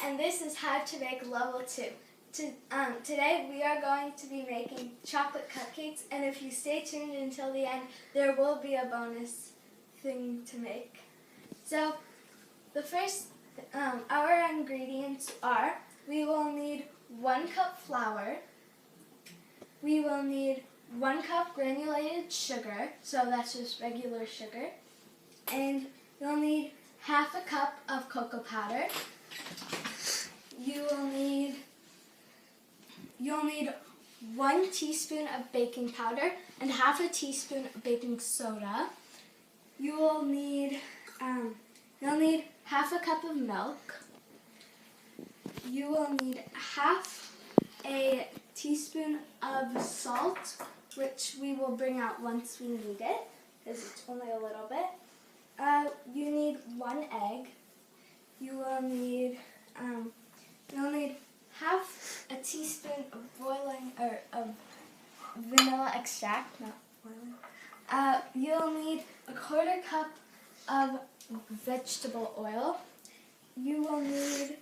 and this is how to make level 2. Today we are going to be making chocolate cupcakes, and if you stay tuned until the end, there will be a bonus thing to make. So the first, our ingredients are, we will need 1 cup flour, we will need 1 cup granulated sugar, so that's just regular sugar, and you'll need half a cup of cocoa powder. You'll need 1 teaspoon of baking powder and half a teaspoon of baking soda. You'll need half a cup of milk. You will need half a teaspoon of salt, which we will bring out once we need it, because it's only a little bit. You need 1 egg. You'll need half a teaspoon of vanilla extract, not boiling. You'll need a 1/4 cup of vegetable oil. You will need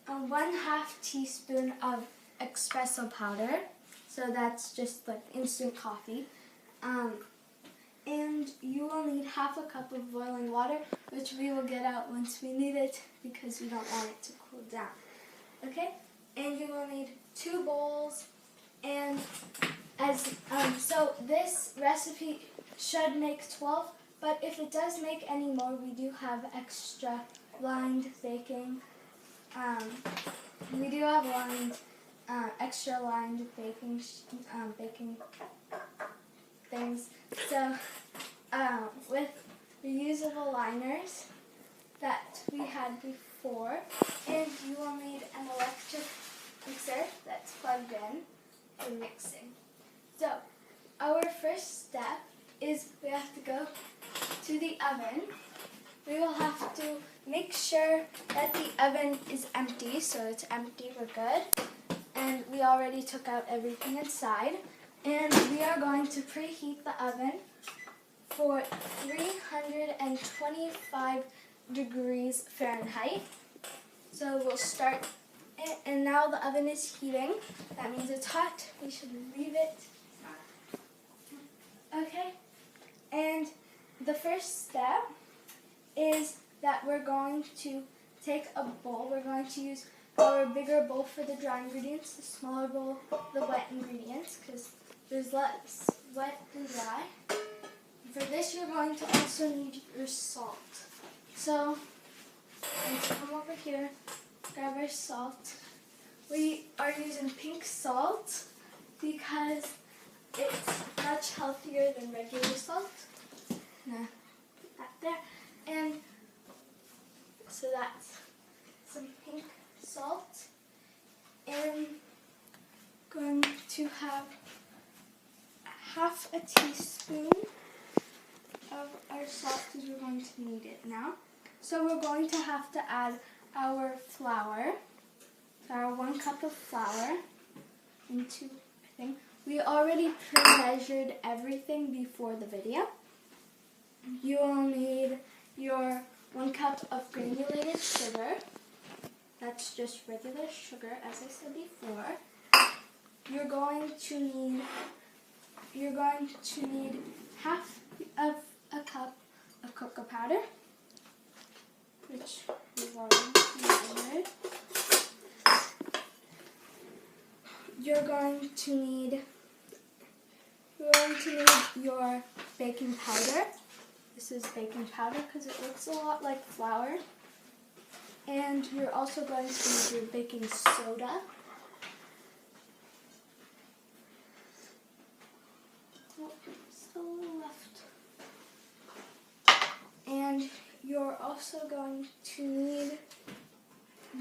1/2 teaspoon of espresso powder, so that's just like instant coffee. And you will need half a cup of boiling water, which we will get out once we need it because we don't want it to cool down. Okay? And you will need 2 bowls, and so this recipe should make 12, but if it does make any more, we do have extra lined baking. We do have extra lined baking things. So with reusable liners that we had before, and you will need an electric mixer that's plugged in for mixing. So our first step is we have to go to the oven. We will have to make sure that the oven is empty, so it's empty, we're good. And we already took out everything inside. And we are going to preheat the oven for 325 degrees Fahrenheit. So we'll start it, and now the oven is heating. That means it's hot. We should leave it. Okay, and the first step is that we're going to take a bowl. We're going to use our bigger bowl for the dry ingredients, the smaller bowl, the wet ingredients, because there's less wet than dry. For this, you're going to also need your salt. So, let's come over here, grab our salt. We are using pink salt because it's much healthier than regular salt. Now, put that there. And so that's some pink salt. And going to have half a teaspoon of our salt because we're going to need it now. So we're going to have to add our flour, our 1 cup of flour into our thing. We already pre-measured everything before the video. You will need your 1 cup of granulated sugar. That's just regular sugar, as I said before. You're going to need half of a cup of cocoa powder, which we've already measured. You're going to need your baking powder. This is baking powder because it looks a lot like flour. And you're also going to need your baking soda. Oh, still a little left. And you're also going to need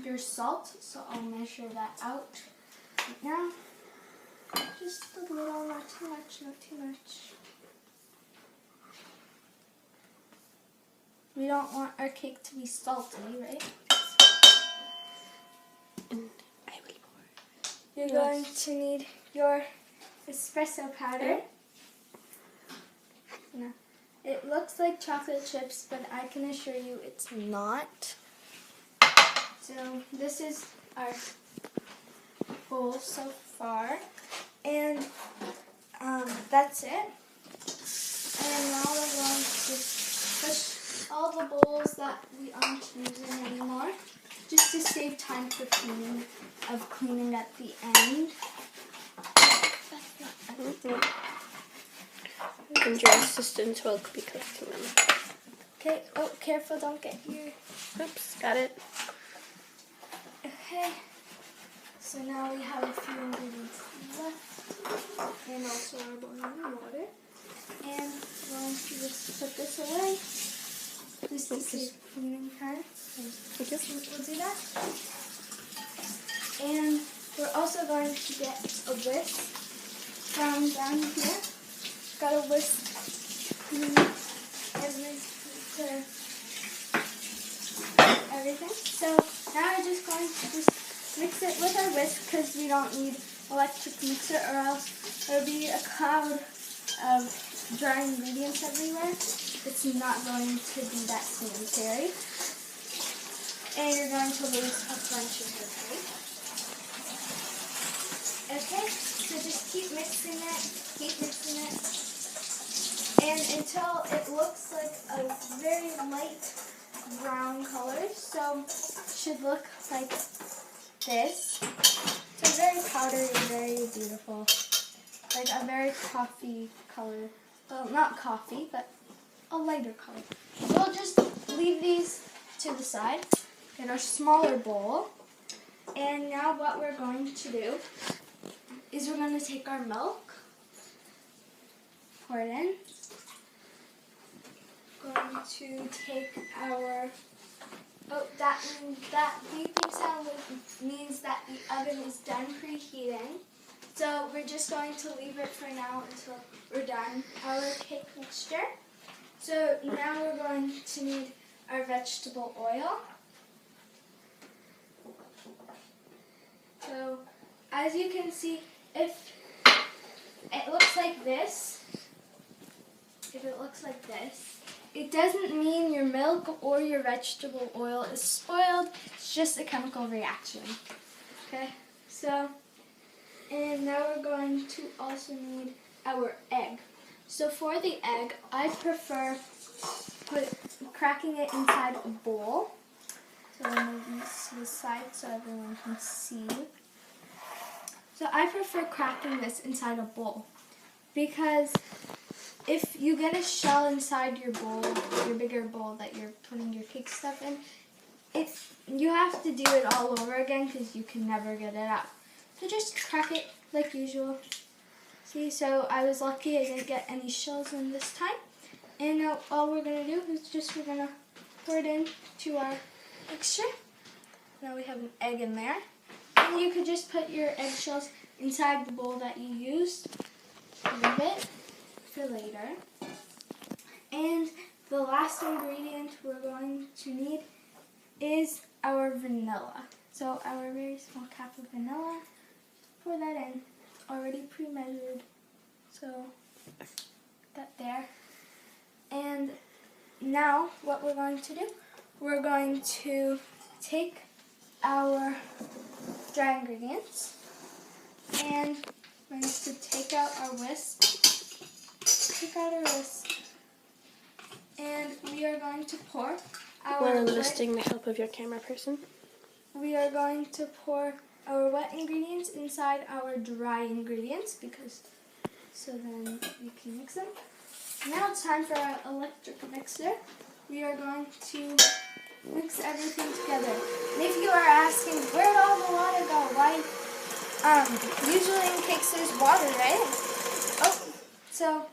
your salt, so I'll measure that out right now. Just a little, not too much, not too much. We don't want our cake to be salty, right? And I will pour. You're going to need your espresso powder. No. It looks like chocolate chips, but I can assure you it's not. So this is our bowl so far, and that's it. And now we're going to push all the bowls that we aren't using anymore, just to save time for cleaning at the end. And your assistants will be collecting them. Okay, oh, careful, don't get here. Oops, got it. Okay, so now we have a few ingredients left, and also our boiling water. And we're going to just put this away, just to save cleaning time. We'll do that. And we're also going to get a whisk from down here. Got a whisk everything. So now we're just going to just mix it with our whisk, because we don't need electric mixer, or else there'll be a cloud of dry ingredients everywhere. It's not going to be that sanitary, and you're going to lose a bunch of your cake. Okay, so just keep mixing it, and until it looks like a very light brown color. So it should look like this. So very powdery, very beautiful, like a very coffee color. Well, not coffee, but a lighter color. We'll just leave these to the side in our smaller bowl. And now what we're going to do is we're going to take our milk, pour it in. Going to take our, that beeping sound means that the oven is done preheating. So we're just going to leave it for now until we're done our cake mixture. So now we're going to need our vegetable oil. So as you can see, if it looks like this, it doesn't mean your milk or your vegetable oil is spoiled. It's just a chemical reaction. Okay, so, and now we're going to also need our egg. So for the egg, I prefer cracking it inside a bowl. So I'll move these to the side so everyone can see. So I prefer cracking this inside a bowl, because if you get a shell inside your bowl, your bigger bowl that you're putting your cake stuff in, you have to do it all over again, because you can never get it out. So just crack it like usual. See, so I was lucky I didn't get any shells in this time. And now all we're going to do is we're going to pour it into our mixture. Now we have an egg in there. And you could just put your eggshells inside the bowl that you used. Leave it for later. And the last ingredient we're going to need is our vanilla. So our very small cap of vanilla, pour that in, already pre-measured. So that there. And now what we're going to do, we're going to take our dry ingredients, and we're going to take out our whisk. And we are going to pour our While enlisting the help of your camera person. We are going to pour our wet ingredients inside our dry ingredients, so then we can mix them. Now it's time for our electric mixer. We are going to mix everything together. And if you are asking, where'd all the water go? Why? Usually in cakes there's water, right? Oh, so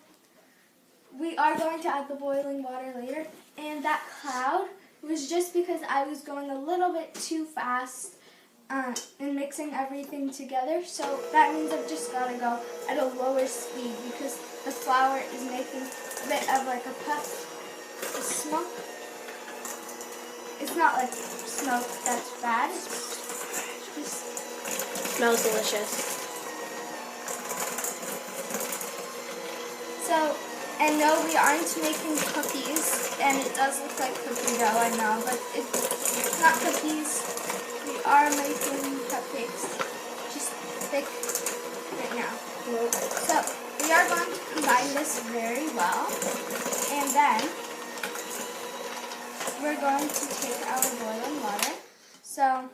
we are going to add the boiling water later. And that cloud was just because I was going a little bit too fast and mixing everything together. So that means I've just got to go at a lower speed, because the flour is making a bit of like a puff of smoke. It's not like smoke that's bad. It's just Smells delicious. So, and no, we aren't making cookies, and it does look like cookie dough, I know, but it's not cookies. are making cupcakes just thick right now. So we are going to combine this very well, and then we're going to take our boiling water. So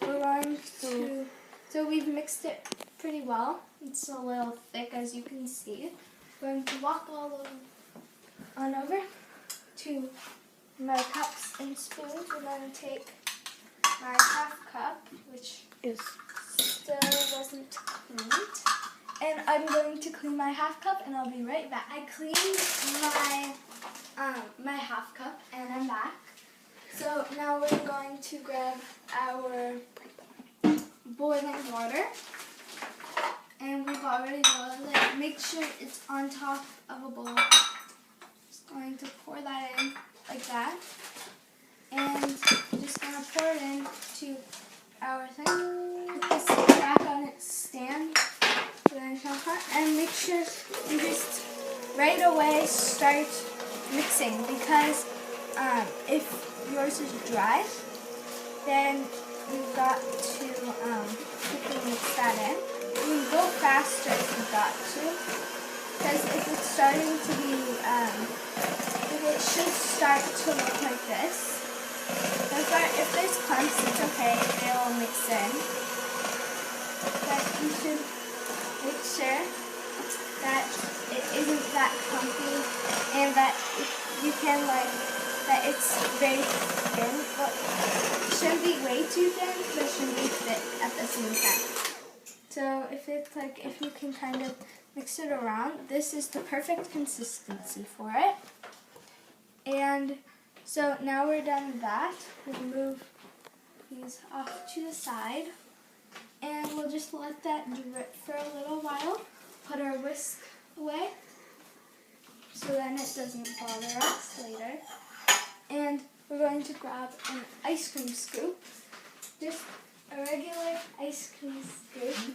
we're going to, so we've mixed it pretty well. It's a little thick, as you can see. We're going to walk all on over to my cups and spoons. We're going to take my half cup, which Is still wasn't cleaned. And I'm going to clean my half cup, and I'll be right back. I cleaned my half cup, and I'm back. So now we're going to grab our boiling water, and we've already boiled it. Make sure it's on top of a bowl. Just going to pour that in like that, and just going to pour it into our thing. Put this back on its stand, and make sure you just right away start mixing, because if yours is dry, then you've got to quickly mix that in. You can go faster if you've got to, because if it's starting to be, if it should start to look like this. If there's clumps, it's okay, they'll mix in. But you should make sure that it isn't that clumpy, and that you can that it's very thin. But it shouldn't be way too thin, but it shouldn't be thick at the same time. So if it's if you can kind of mix it around, this is the perfect consistency for it. And so now we're done with that. We'll move these off to the side, and we'll just let that drip for a little while. Put our whisk away, so then it doesn't bother us later. And we're going to grab an ice cream scoop, just a regular ice cream scoop.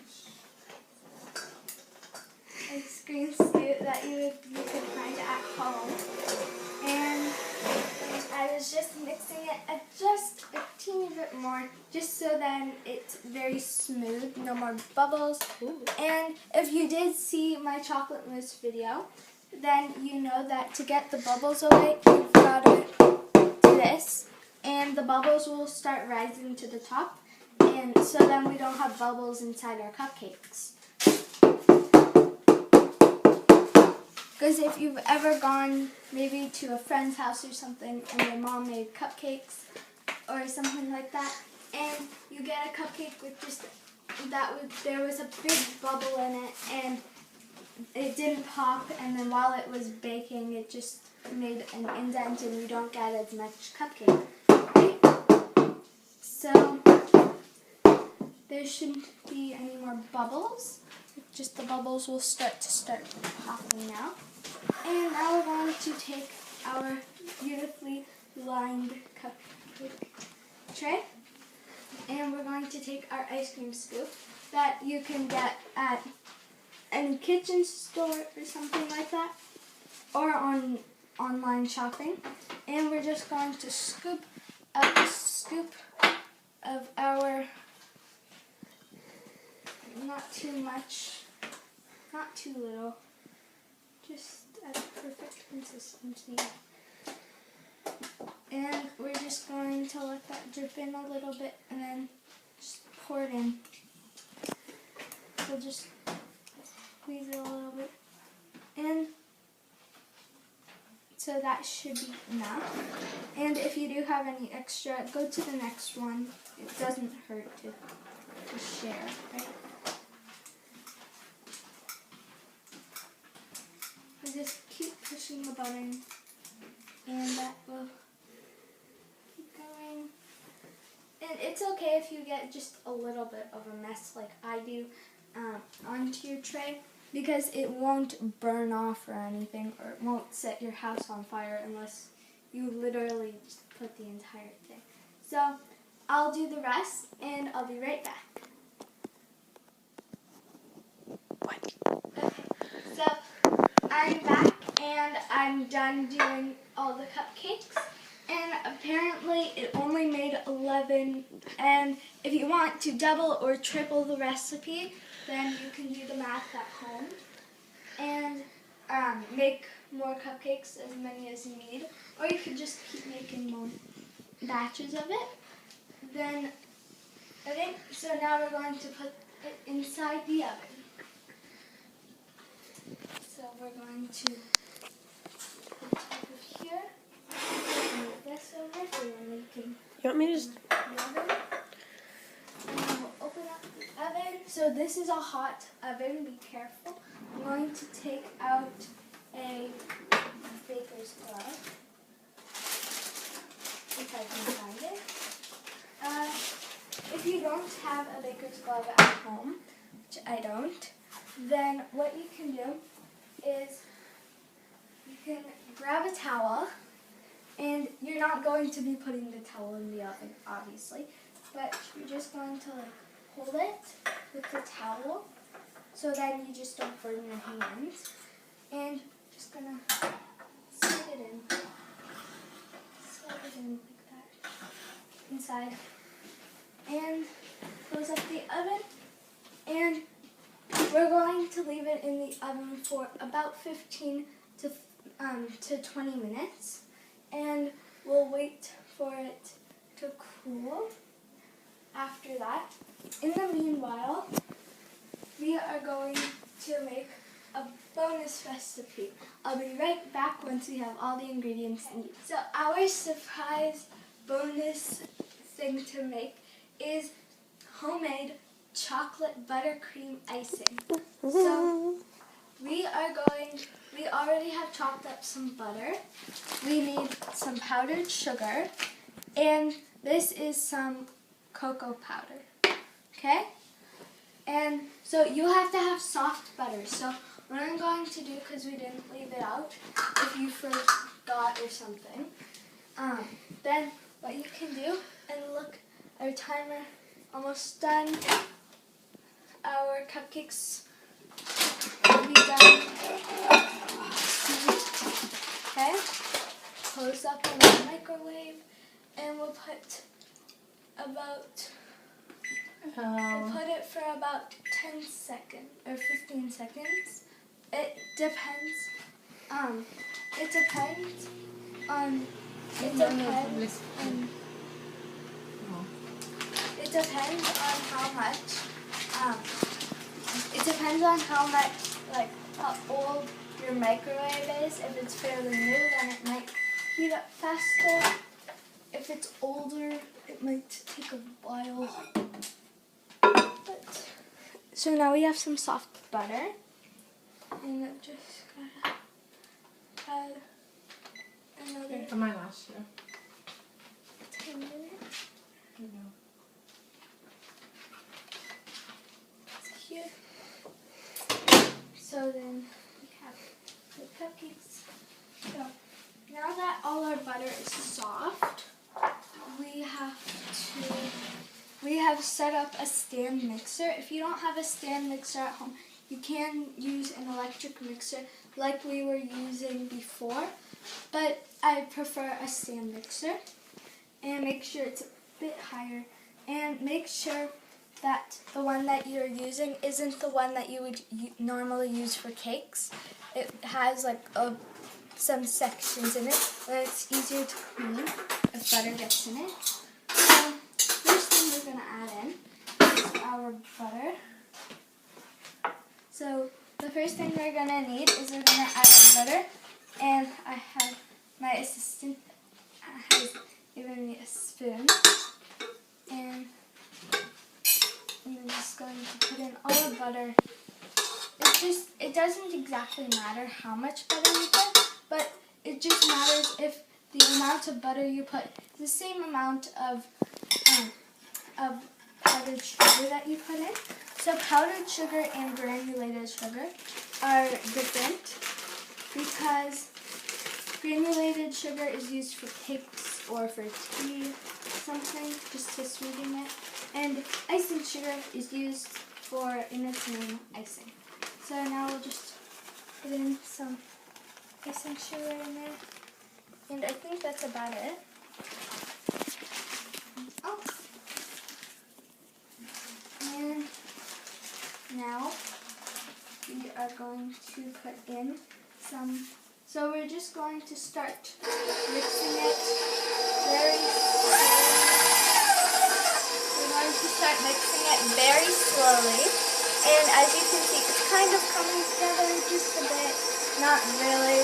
Ice cream scoop that you could find at home. And I was just mixing it just a teeny bit more, just so then it's very smooth, no more bubbles. Ooh. And if you did see my chocolate mousse video, then you know that to get the bubbles away, you've got to do this, and the bubbles will start rising to the top, and so then we don't have bubbles inside our cupcakes. Because if you've ever gone maybe to a friend's house or something, and your mom made cupcakes or something like that, and you get a cupcake with just there was a big bubble in it, and it didn't pop, and then while it was baking, it just made an indent, and you don't get as much cupcake. Right? So there shouldn't be any more bubbles. Just the bubbles will start popping now. And now we're going to take our beautifully lined cupcake tray, and we're going to take our ice cream scoop that you can get at any kitchen store or something like that, or on online shopping, and we're just going to scoop up a scoop of our, not too much, not too little, just at a perfect consistency. And we're just going to let that drip in a little bit, and then just pour it in. So just squeeze it a little bit in. So that should be enough. And if you do have any extra, go to the next one. It doesn't hurt to share, right? I just keep pushing the button, and that will keep going. And it's okay if you get just a little bit of a mess like I do onto your tray, because it won't burn off or anything, or it won't set your house on fire unless you literally just put the entire thing. So I'll do the rest, and I'll be right back. What? Okay, so I'm back, and I'm done doing all the cupcakes, and apparently it only made 11 oven, and if you want to double or triple the recipe, then you can do the math at home and make more cupcakes, as many as you need, or you could just keep making more batches of it. Then, so now we're going to put it inside the oven. So we're going to put the top of here, move this over so then we can You want me to just... the oven. And then we'll open up the oven. So this is a hot oven, be careful. I'm going to take out a baker's glove, if I can find it. If you don't have a baker's glove at home, which I don't, then what you can do is you can grab a towel, and you're not going to be putting the towel in the oven, obviously, but you're just going to hold it with the towel so then you just don't burn your hands, and just gonna slide it in like that inside, and close up the oven, and we're going to leave it in the oven for about 15 to 20 minutes, and we'll wait for it to cool. After that, in the meanwhile, we are going to make a bonus recipe. I'll be right back once we have all the ingredients needed. So our surprise bonus thing to make is homemade chocolate buttercream icing. So we already have chopped up some butter. We need some powdered sugar, and this is some cocoa powder, okay? And so you have to have soft butter. So what I'm going to do, because we didn't leave it out, if you forgot or something, then what you can do, and look, our timer almost done. Our cupcakes will be done. Okay, close up on the microwave, and we'll put it for about 10 seconds or 15 seconds. It depends. It depends on how much, like how old your microwave is. If it's fairly new, then it might heat up faster. If it's older, it might take a while. So now we have some soft butter, and I'm just gonna add another For my last year. 10 minutes. It's here. So then we have the cupcakes. So now that all our butter is soft, we have set up a stand mixer. If you don't have a stand mixer at home, you can use an electric mixer like we were using before, but I prefer a stand mixer. And make sure it's a bit higher, and make sure that the one that you're using isn't the one that you would normally use for cakes. It has like some sections in it, but it's easier to clean if butter gets in it. So first thing we're going to add in is our butter. So the first thing we're going to need is we're going to add our butter, and I have my assistant has given me a spoon, and I'm just going to put in all the butter. It doesn't exactly matter how much butter you put, but it just matters if the amount of butter you put is the same amount of powdered sugar that you put in. So powdered sugar and granulated sugar are different because granulated sugar is used for cakes or for tea, something, just to sweeten it. And icing sugar is used for innocent icing. So now we'll just put in some icing sugar in there. And I think that's about it. Oh, are going to put in some. So we're just going to start mixing it very slowly. We're going to start mixing it very slowly. And as you can see, it's kind of coming together just a bit, not really.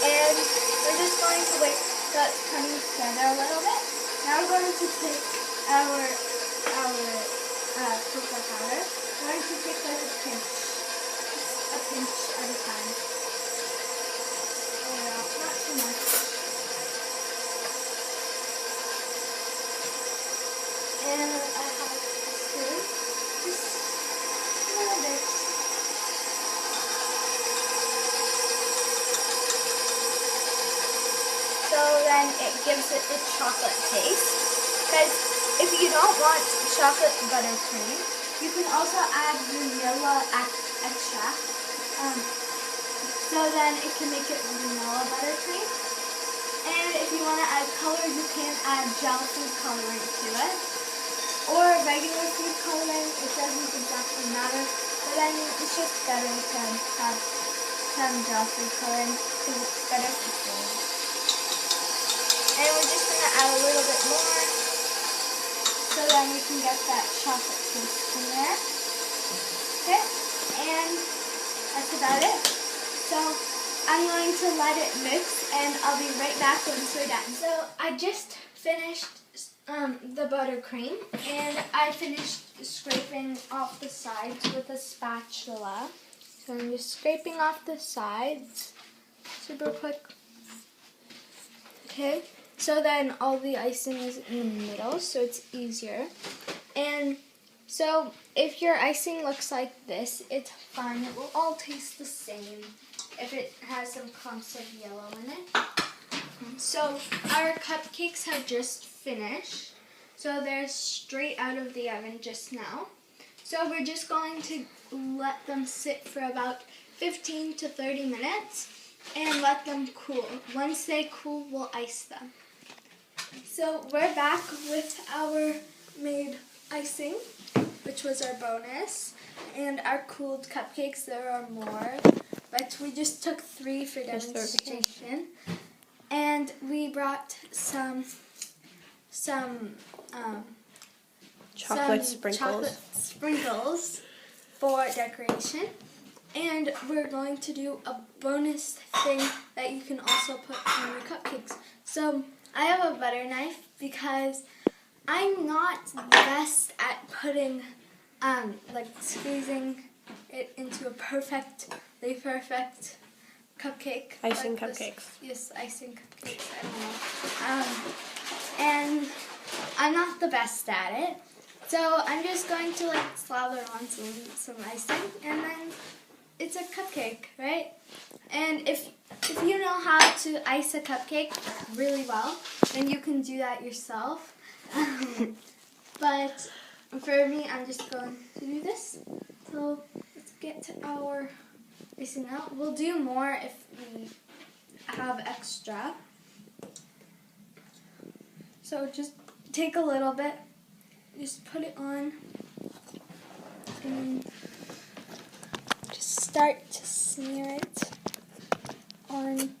And we're just going to wait till it's coming together a little bit. Now we're going to take our cocoa powder. We're going to take like a pinch. Just a pinch at a time. Not too much. And I have a spoon. Just a little bit. So then it gives it the chocolate taste. Because if you don't want chocolate buttercream, you can also add vanilla extract. So then it can make it vanilla buttercream. And if you want to add color, you can add gel food coloring to it. Or regular food coloring, it doesn't exactly matter. But then it's just better to have some gel food coloring because it's better for food. And we're just going to add a little bit more so then we can get that chocolate taste in there. Okay, and that's about it. So I'm going to let it mix and I'll be right back once we're done. So I just finished the buttercream and I finished scraping off the sides with a spatula. So I'm just scraping off the sides super quick. Okay, so then all the icing is in the middle so it's easier. And so if your icing looks like this, it's fine. It will all taste the same if it has some clumps of yellow in it. So our cupcakes have just finished. So they're straight out of the oven just now. So we're just going to let them sit for about 15 to 30 minutes and let them cool. Once they cool, we'll ice them. So we're back with our made icing, which was our bonus, and our cooled cupcakes. There are more, but we just took 3 for demonstration. And we brought some chocolate sprinkles for decoration. And we're going to do a bonus thing that you can also put on your cupcakes. So I have a butter knife because I'm not the best at putting, squeezing it into a perfectly perfect cupcake. Icing like cupcakes. This. Yes, icing cupcakes. I don't know. And I'm not the best at it. So I'm just going to slather on some icing, and then it's a cupcake, right? And if you know how to ice a cupcake really well, then you can do that yourself. But for me, I'm just going to do this. So let's get to our icing out. We'll do more if we have extra. So just take a little bit, just put it on, and just start to smear it on.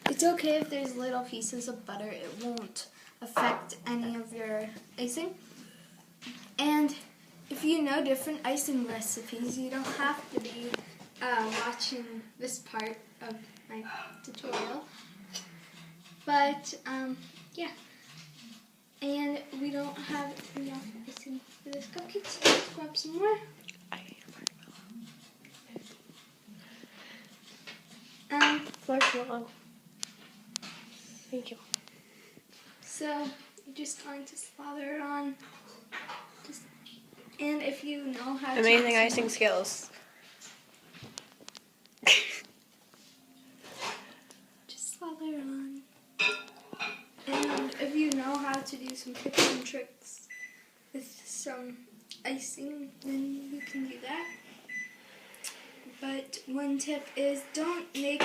It's okay if there's little pieces of butter, it won't affect any of your icing. And if you know different icing recipes, you don't have to be watching this part of my tutorial. But yeah, and we don't have enough icing for this cupcake, so let's grab some more. Marshmallow. Thank you. So you're just going to slather it on. And if you know how to amazing icing skills. Just slather it on. And if you know how to do some tips and tricks with some icing, then you can do that. But one tip is don't make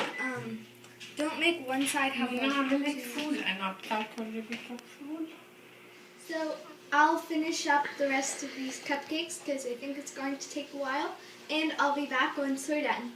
one side have food and not calculate food. So I'll finish up the rest of these cupcakes because I think it's going to take a while, and I'll be back once we're done.